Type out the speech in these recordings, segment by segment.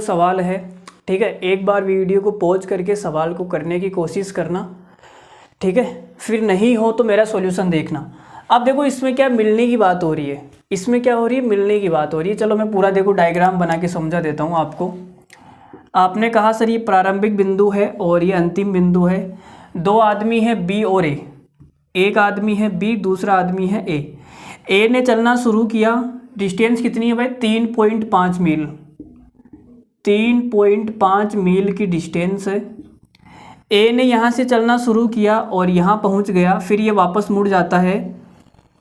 सवाल है, ठीक है। एक बार वीडियो को पॉज करके सवाल को करने की कोशिश करना, ठीक है। फिर नहीं हो तो मेरा सॉल्यूशन देखना। अब देखो इसमें क्या मिलने की बात हो रही है, इसमें क्या हो रही है, मिलने की बात हो रही है। चलो मैं पूरा देखो डायग्राम बना के समझा देता हूँ आपको। आपने कहा सर ये प्रारंभिक बिंदु है और ये अंतिम बिंदु है। दो आदमी है बी और ए, एक आदमी है बी, दूसरा आदमी है ए। ए ने चलना शुरू किया, डिस्टेंस कितनी है भाई, 3.5 मील। 3.5 मील की डिस्टेंस है। ए ने यहाँ से चलना शुरू किया और यहाँ पहुँच गया, फिर ये वापस मुड़ जाता है,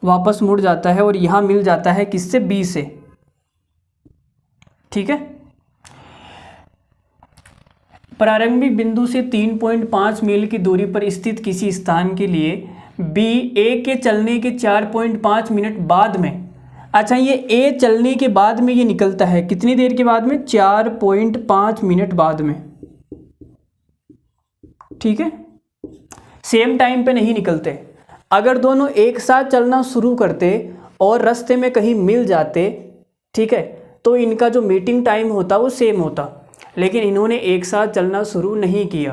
वापस मुड़ जाता है और यहाँ मिल जाता है किससे, बी से, ठीक है। प्रारंभिक बिंदु से 3.5 मील की दूरी पर स्थित किसी स्थान के लिए बी ए के चलने के 4.5 मिनट बाद में, अच्छा ये ए चलने के बाद में ये निकलता है कितनी देर के बाद में, 4.5 मिनट बाद में, ठीक है। सेम टाइम पे नहीं निकलते। अगर दोनों एक साथ चलना शुरू करते और रास्ते में कहीं मिल जाते, ठीक है, तो इनका जो मीटिंग टाइम होता वो सेम होता। लेकिन इन्होंने एक साथ चलना शुरू नहीं किया।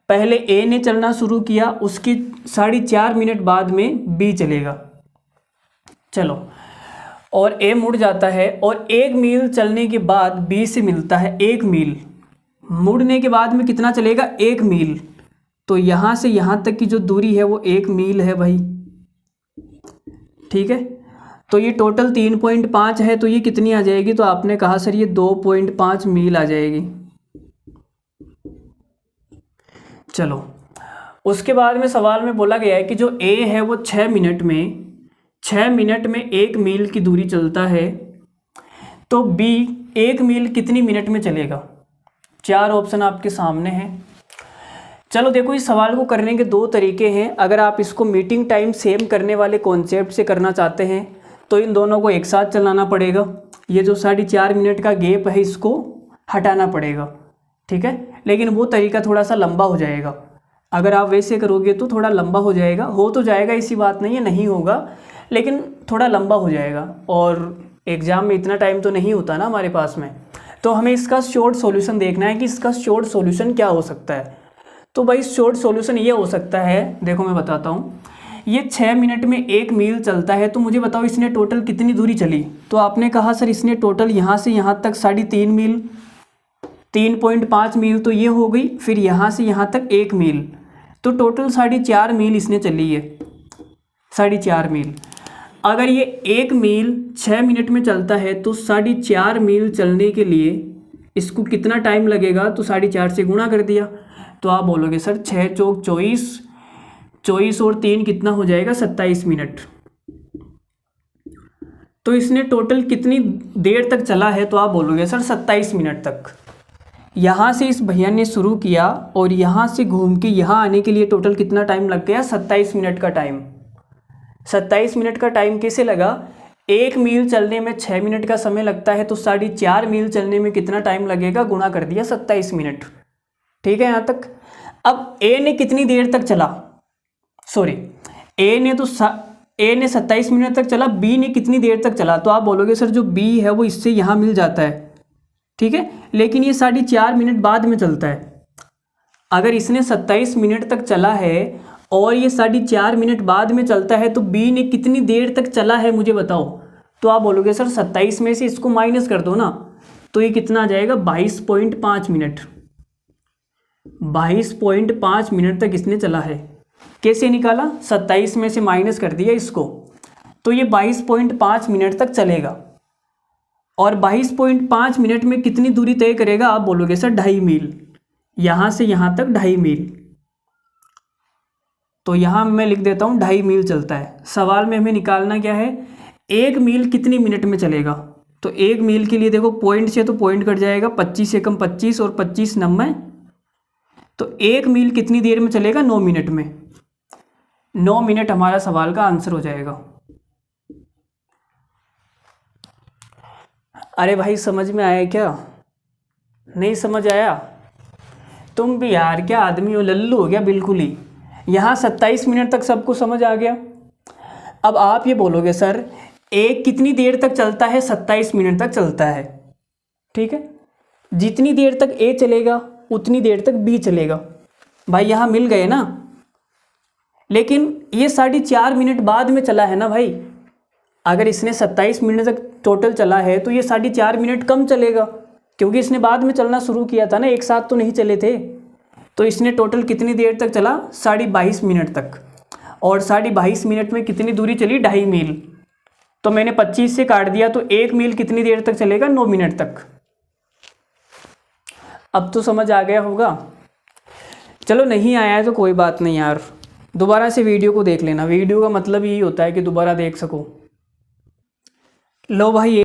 पहले ए ने चलना शुरू किया, उसकी 4.5 मिनट बाद में बी चलेगा, चलो, और ए मुड़ जाता है और 1 मील चलने के बाद बी से मिलता है 1 मील। मुड़ने के बाद में कितना चलेगा, 1 मील। तो यहाँ से यहाँ तक की जो दूरी है वो 1 मील है भाई, ठीक है। तो ये टोटल 3.5 है, तो ये कितनी आ जाएगी, तो आपने कहा सर ये 2.5 मील आ जाएगी। चलो, उसके बाद में सवाल में बोला गया है कि जो ए है वो 6 मिनट में 1 मील की दूरी चलता है, तो बी 1 मील कितनी मिनट में चलेगा। 4 ऑप्शन आपके सामने हैं। चलो देखो, इस सवाल को करने के 2 तरीके हैं। अगर आप इसको मीटिंग टाइम सेम करने वाले कॉन्सेप्ट से करना चाहते हैं तो इन दोनों को एक साथ चलाना पड़ेगा। ये जो 4.5 मिनट का गैप है इसको हटाना पड़ेगा, ठीक है। लेकिन वो तरीका थोड़ा सा लंबा हो जाएगा। अगर आप वैसे करोगे तो थोड़ा लंबा हो जाएगा, हो तो जाएगा, ऐसी बात नहीं है नहीं होगा, लेकिन थोड़ा लंबा हो जाएगा। और एग्ज़ाम में इतना टाइम तो नहीं होता ना हमारे पास में, तो हमें इसका शॉर्ट सॉल्यूशन देखना है कि इसका शॉर्ट सॉल्यूशन क्या हो सकता है। तो भाई शॉर्ट सॉल्यूशन ये हो सकता है, देखो मैं बताता हूँ। ये 6 मिनट में 1 मील चलता है, तो मुझे बताओ इसने टोटल कितनी दूरी चली। तो आपने कहा सर इसने टोटल यहाँ से यहाँ तक 3.5 मील, 3.5 मील तो ये हो गई, फिर यहाँ से यहाँ तक 1 मील, तो टोटल 4.5 मील इसने चली है, 4.5 मील। अगर ये 1 मील 6 मिनट में चलता है तो 4.5 मील चलने के लिए इसको कितना टाइम लगेगा, तो 4.5 से गुणा कर दिया। तो आप बोलोगे सर 6 चौक 24, 24 और 3 कितना हो जाएगा, 27 मिनट। तो इसने टोटल कितनी देर तक चला है, तो आप बोलोगे सर 27 मिनट तक। यहाँ से इस भैया ने शुरू किया और यहाँ से घूम के यहाँ आने के लिए टोटल कितना टाइम लग गया, 27 मिनट का टाइम। 27 मिनट का टाइम कैसे लगा, 1 मील चलने में 6 मिनट का समय लगता है, तो 4.5 मील चलने में कितना टाइम लगेगा, गुणा कर दिया 27 मिनट, ठीक है यहाँ तक। अब ए ने कितनी देर तक चला, सॉरी ए ने 27 मिनट तक चला, बी ने कितनी देर तक चला। तो आप बोलोगे सर जो बी है वो इससे यहाँ मिल जाता है, ठीक है, लेकिन ये 4.5 मिनट बाद में चलता है। अगर इसने 27 मिनट तक चला है और ये 4.5 मिनट बाद में चलता है, तो बी ने कितनी देर तक चला है मुझे बताओ। तो आप बोलोगे सर 27 में से इसको माइनस कर दो ना, तो ये कितना आ जाएगा, 22.5 मिनट। 22.5 मिनट तक इसने चला है। कैसे निकाला, 27 में से माइनस कर दिया इसको, तो ये 22.5 मिनट तक चलेगा। और 22.5 मिनट में कितनी दूरी तय करेगा, आप बोलोगे सर 2.5 मील, यहाँ से यहाँ तक 2.5 मील। तो यहाँ मैं लिख देता हूँ 2.5 मील चलता है। सवाल में हमें निकालना क्या है, 1 मील कितनी मिनट में चलेगा। तो 1 मील के लिए देखो पॉइंट से तो पॉइंट कट जाएगा, 25 से कम 25 और 25 90, तो 1 मील कितनी देर में चलेगा, 9 मिनट में। 9 मिनट हमारा सवाल का आंसर हो जाएगा। अरे भाई समझ में आया क्या, नहीं समझ आया, तुम भी यार क्या आदमी हो, लल्लू हो गया बिल्कुल ही। यहाँ 27 मिनट तक सबको समझ आ गया। अब आप ये बोलोगे सर एक कितनी देर तक चलता है, 27 मिनट तक चलता है, ठीक है। जितनी देर तक ए चलेगा उतनी देर तक बी चलेगा। भाई यहाँ मिल गए ना, लेकिन ये 4.5 मिनट बाद में चला है ना भाई। अगर इसने 27 मिनट तक टोटल चला है तो ये 4.5 मिनट कम चलेगा, क्योंकि इसने बाद में चलना शुरू किया था ना, एक साथ तो नहीं चले थे। तो इसने टोटल कितनी देर तक चला, 22.5 मिनट तक। और 22.5 मिनट में कितनी दूरी चली, 2.5 मील। तो मैंने 25 से काट दिया, तो 1 मील कितनी देर तक चलेगा, 9 मिनट तक। अब तो समझ आ गया होगा। चलो नहीं आया है तो कोई बात नहीं यार, दोबारा से वीडियो को देख लेना। वीडियो का मतलब यही होता है कि दोबारा देख सको। लो भाई